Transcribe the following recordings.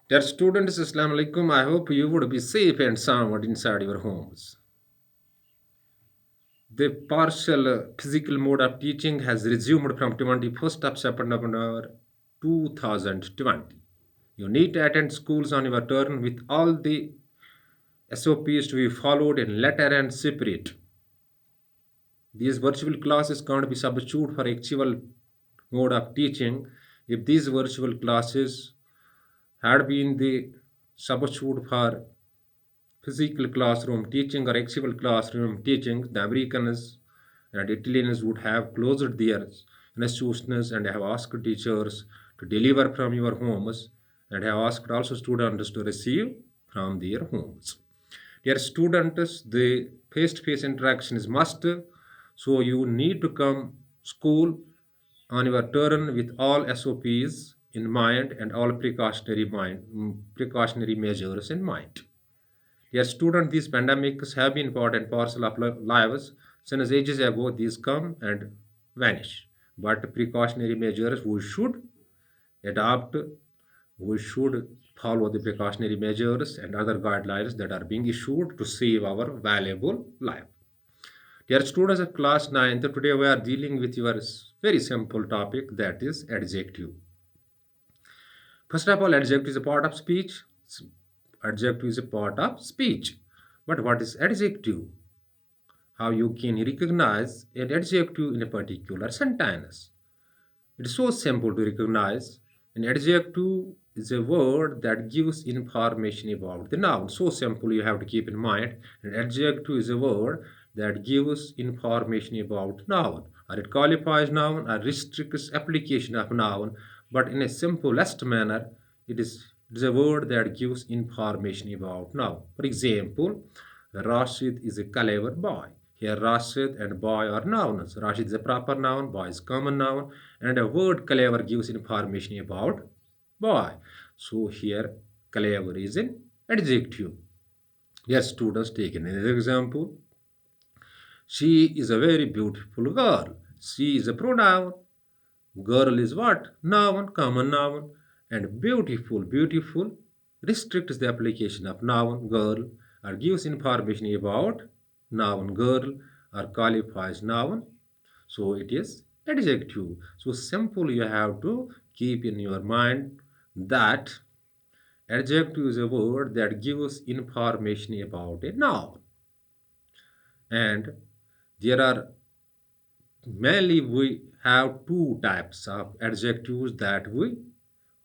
Dear students, Assalamu alaikum. I hope you would be safe and sound inside your homes. The partial physical mode of teaching has resumed from 21st of September 2020. You need to attend schools on your turn with all the SOPs to be followed in letter and spirit. These virtual classes can't be substituted for actual mode of teaching. If these virtual classes had been the substitute for physical classroom teaching or actual classroom teaching, the Americans and Italians would have closed their institutions and have asked teachers to deliver from your homes and have asked also students to receive from their homes. Dear students, the face-to-face interaction is must, so you need to come school on your turn with all SOPs in mind and all precautionary measures in mind. Yes, student, these pandemics have been part and parcel of lives since ages ago. These come and vanish. But precautionary measures we should adopt. We should follow the precautionary measures and other guidelines that are being issued to save our valuable life. Dear students of class 9th, today we are dealing with your very simple topic, that is adjective. First of all, adjective is a part of speech. Adjective is a part of speech. But what is adjective? How you can recognize an adjective in a particular sentence? It's so simple to recognize. An adjective is a word that gives information about the noun. So simple you have to keep in mind. An adjective is a word that gives information about noun, or it qualifies noun or restricts application of noun, but in a simplest manner, it is a word that gives information about noun. For example, Rashid is a clever boy. Here, Rashid and boy are nouns. Rashid is a proper noun, boy is common noun, and a word clever gives information about boy. So here, clever is an adjective. Yes, students, take another example. She is a very beautiful girl. She is a pronoun. Girl is what? Noun, common noun. And beautiful, beautiful restricts the application of noun, girl, or gives information about noun, girl, or qualifies noun. So it is adjective. So simple you have to keep in your mind that adjective is a word that gives information about a noun. And there are mainly we have two types of adjectives that we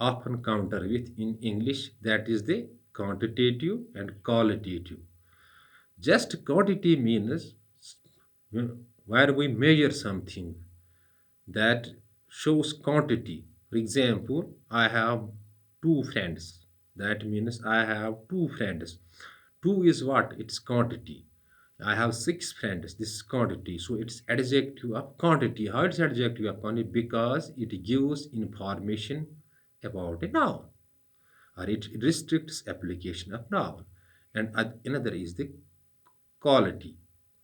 often counter with in English, that is the quantitative and qualitative. Just quantity means where we measure something that shows quantity. For example, I have two friends. That means I have two friends. Two is what? It's quantity. I have six friends. This is quantity. So it's adjective of quantity. How it's adjective of quantity? Because it gives information about a noun, or it restricts application of noun. And another is the quality.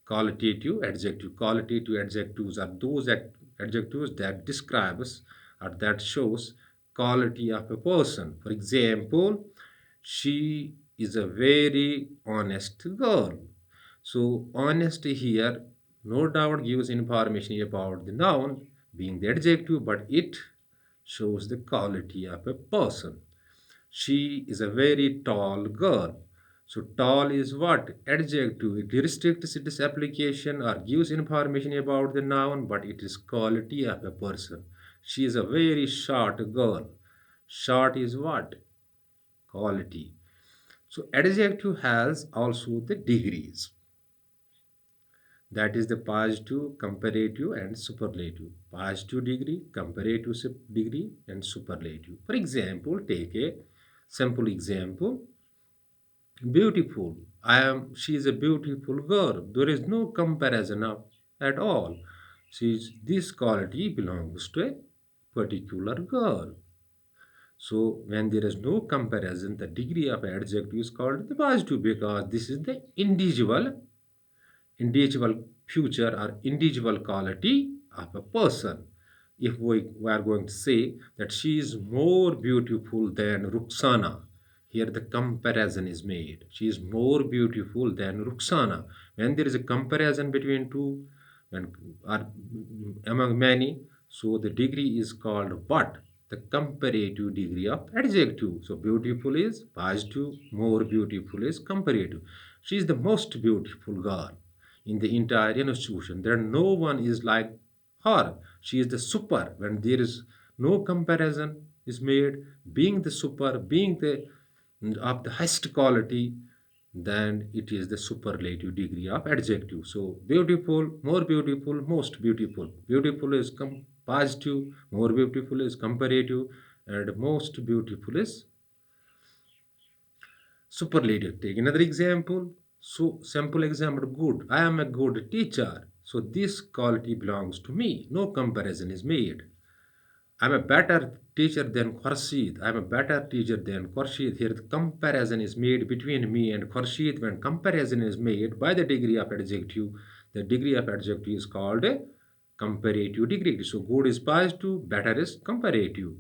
Qualitative adjective. Qualitative adjectives are those adjectives that describes or that shows quality of a person. For example, she is a very honest girl. So honesty here no doubt gives information about the noun being the adjective, but it shows the quality of a person. She is a very tall girl. So tall is what? Adjective. It restricts its application or gives information about the noun, but it is quality of a person. She is a very short girl. Short is what? Quality. So adjective has also the degrees. That is the positive, comparative, and superlative. Positive degree, comparative degree, and superlative. For example, take a simple example. Beautiful. She is a beautiful girl. There is no comparison at all. This quality belongs to a particular girl. So when there is no comparison, the degree of adjective is called the positive because this is the individual future or individual quality of a person. If we are going to say that she is more beautiful than Ruxana, Here the comparison is made. She is more beautiful than Ruxana. When there is a comparison between two, when are among many, so the degree is called what? The comparative degree of adjective. So beautiful is positive, more beautiful is comparative. She is the most beautiful girl in the entire institution. There no one is like her. She is the super. When there is no comparison is made, being the super, being the of the highest quality, then it is the superlative degree of adjective. So beautiful, more beautiful, most beautiful. Beautiful is positive, more beautiful is comparative, and most beautiful is superlative. Take another example. So simple example, good. I am a good teacher. So this quality belongs to me. No comparison is made. I'm a better teacher than Khurshid. I'm a better teacher than Khurshid. Here the comparison is made between me and Khurshid. When comparison is made by the degree of adjective, the degree of adjective is called a comparative degree. So good is positive, better is comparative.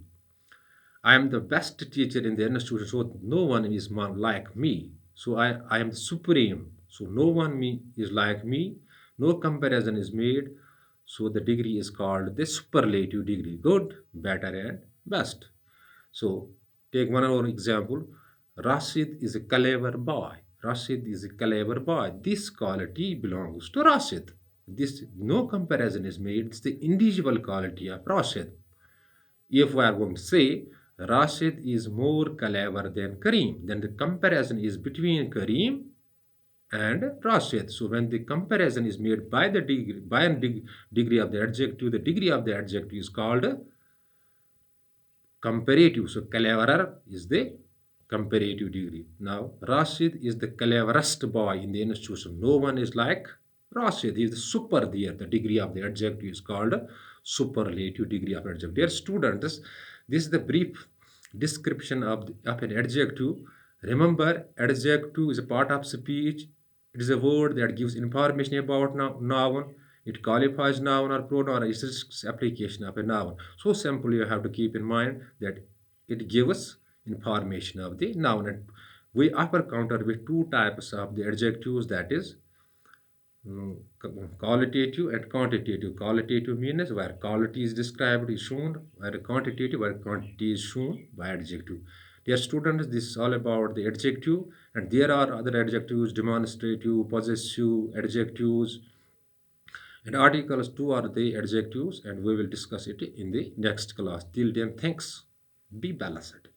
I am the best teacher in the institution, so no one is like me. So I am supreme. So no one is like me. No comparison is made. So the degree is called the superlative degree. Good, better, and best. So take one more example. Rashid is a clever boy. Rashid is a clever boy. This quality belongs to Rashid. This no comparison is made. It's the individual quality of Rashid. If we are going to say Rashid is more clever than Kareem, then the comparison is between Kareem and Rashid. So when the comparison is made by the degree, by a degree of the adjective, the degree of the adjective is called comparative. So cleverer is the comparative degree. Now Rashid is the cleverest boy in the institution. No one is like Rashid. He is the super there. The degree of the adjective is called superlative degree of adjective. Dear students, this is the brief description of an adjective. Remember, adjective is a part of speech. It is a word that gives information about noun. It qualifies noun or pronoun or its application of a noun. So simply you have to keep in mind that it gives information of the noun. And we upper counter with two types of the adjectives, that is qualitative and quantitative. Qualitative means where quality is described is shown, where quantitative where quantity is shown by adjective. Dear students, this is all about the adjective, and there are other adjectives: demonstrative, possessive adjectives, and articles too are the adjectives, and we will discuss it in the next class. Till then, thanks. Be balanced.